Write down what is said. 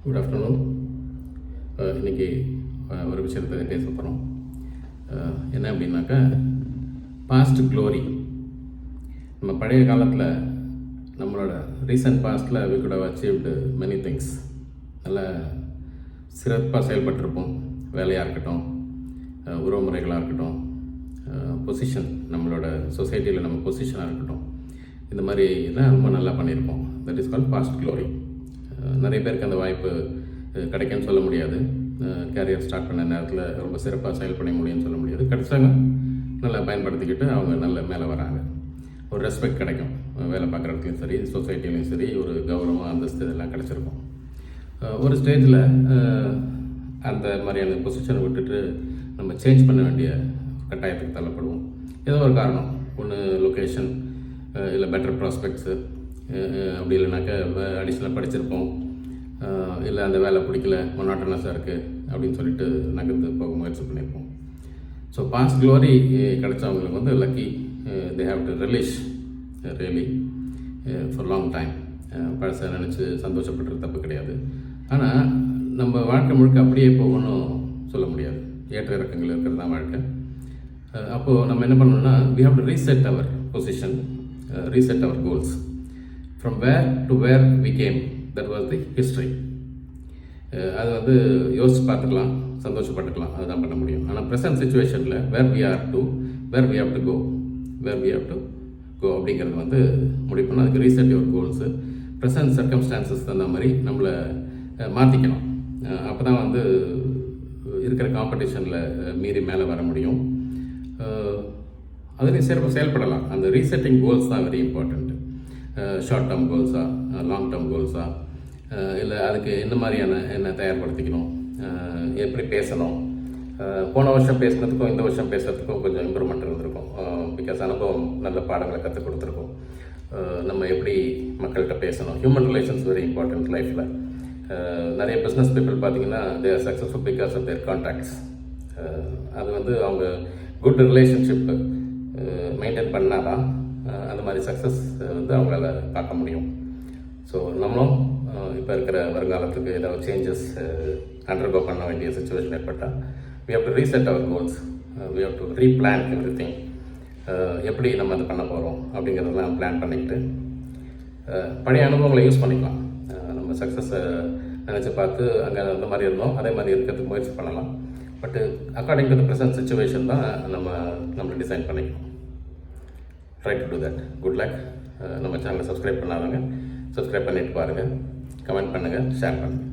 Good afternoon. இன்றைக்கி ஒரு விஷயத்தை பேச போகிறோம். என்ன அப்படின்னாக்கா, பாஸ்ட் க்ளோரி. நம்ம பழைய காலத்தில் நம்மளோட ரீசன்ட் பாஸ்ட்டில் we could have achieved many things. நல்ல சிறப்பாக செயல்பட்டிருப்போம். வேலையாக இருக்கட்டும், உறவுமுறைகளாக இருக்கட்டும், பொசிஷன், நம்மளோட சொசைட்டியில் நம்ம பொசிஷனாக இருக்கட்டும், இந்த மாதிரிலாம் ரொம்ப நல்லா பண்ணியிருப்போம். That is called past glory. நிறைய பேருக்கு அந்த வாய்ப்பு கிடைக்கும்னு சொல்ல முடியாது. கேரியர் ஸ்டார்ட் பண்ண நேரத்தில் ரொம்ப சிறப்பாக செயல் பண்ண முடியும்னு சொல்ல முடியாது. கிடைச்சாங்க, நல்லா பயன்படுத்திக்கிட்டு அவங்க நல்ல மேலே வராங்க. ஒரு ரெஸ்பெக்ட் கிடைக்கும். வேலை பார்க்குற இடத்துலையும் சரி, சொசைட்டிலையும் சரி, ஒரு கௌரவம், அந்தஸ்து இதெல்லாம் கிடச்சிருக்கும். ஒரு ஸ்டேஜில் அந்த மாதிரியான பொசிஷனை விட்டுட்டு நம்ம சேஞ்ச் பண்ண வேண்டிய கட்டாயத்துக்கு தள்ளப்படுவோம். ஏதோ ஒரு காரணம், ஒன்று லொக்கேஷன், இல்லை பெட்டர் ப்ராஸ்பெக்ட்ஸு, அப்படி இல்லைனாக்கா அடிஷ்னலாக படிச்சிருப்போம், இல்லை அந்த வேலை பிடிக்கல, மொனாட்டனஸாக இருக்குது அப்படின்னு சொல்லிட்டு நகர்ந்து போக முயற்சி பண்ணியிருப்போம். ஸோ பாஸ்ட் க்ளோரி கிடைச்சவங்களுக்கு வந்து lucky, they have to relish really for long time. பழசை நினச்சி சந்தோஷப்படுறது தப்பு கிடையாது. ஆனால் நம்ம வாழ்க்கை முழுக்க அப்படியே போகணும்னு சொல்ல முடியாது. ஏற்ற இறக்கங்கள் இருக்கிறது தான் வாழ்க்கை. அப்போது நம்ம என்ன பண்ணணும்னா, we have to reset our position, reset our goals. From where to where we came, that was the history. அது வந்து யோசிச்சு பார்த்துக்கலாம், சந்தோஷப்பட்டுக்கலாம், அதுதான் பண்ண முடியும். ஆனால் ப்ரெசன்ட் சுச்சுவேஷனில் where we are to, where we have to go, where we have to go அப்படிங்கிறது வந்து முடிவு பண்ணால் அதுக்கு reset your goals, present circumstances தகுந்த மாதிரி நம்மளை மாற்றிக்கணும். அப்போ தான் வந்து இருக்கிற காம்படிஷனில் மீறி மேலே வர முடியும். அதுலேயும் சிறப்பாக செயல்படலாம். அந்த ரீசெட்டிங் கோல்ஸ் தான் வெரி இம்பார்ட்டண்ட். ஷார்ட் டேர்ம் கோல்ஸா, லாங் டேர்ம் கோல்ஸா, இல்லை அதுக்கு என்ன மாதிரியான என்ன தயார்படுத்திக்கணும், எப்படி பேசணும். போன வருஷம் பேசுனதுக்கும் இந்த வருஷம் பேசுகிறதுக்கும் கொஞ்சம் இம்ப்ரூவ்மெண்ட் இருந்திருக்கும். பிகாஸ் அனுபவம் நல்ல பாடங்களை கற்றுக் கொடுத்துருக்கோம். நம்ம எப்படி மக்கள்கிட்ட பேசணும். ஹியூமன் ரிலேஷன்ஸ் வெரி இம்பார்ட்டன்ட் லைஃப்பில். நிறைய பிஸ்னஸ் பீப்புள் பார்த்தீங்கன்னா they are successful because of their contacts. அது வந்து அவங்க குட் ரிலேஷன்ஷிப் மெயின்டைன் பண்ணால் தான் அந்த மாதிரி சக்ஸஸ் வந்து அவங்களால பார்க்க முடியும். ஸோ நம்மளும் இப்போ இருக்கிற வருங்காலத்துக்கு ஏதாவது சேஞ்சஸ் அண்டர்கோ பண்ண வேண்டிய சுச்சுவேஷன் ஏற்பட்டால் we have to reset our goals, we have to replan everything. எப்படி நம்ம அதை பண்ண போகிறோம் அப்படிங்கிறதெல்லாம் பிளான் பண்ணிக்கிட்டு பழைய அனுபவங்களை யூஸ் பண்ணிக்கலாம். நம்ம சக்ஸஸை நினச்சி பார்த்து அங்கே அந்த மாதிரி இருந்தோம், அதே மாதிரி இருக்கிறதுக்கு முயற்சி பண்ணலாம். பட்டு according to the present situation தான் நம்மளை டிசைன் பண்ணிக்கணும். Try to do that. Good luck. நம்ம சேனலை சப்ஸ்கிரைப் பண்ணாதவங்க சப்ஸ்கிரைப் பண்ணிட்டு பாருங்கள், கமெண்ட் பண்ணுங்கள், ஷேர் பண்ணுங்கள்.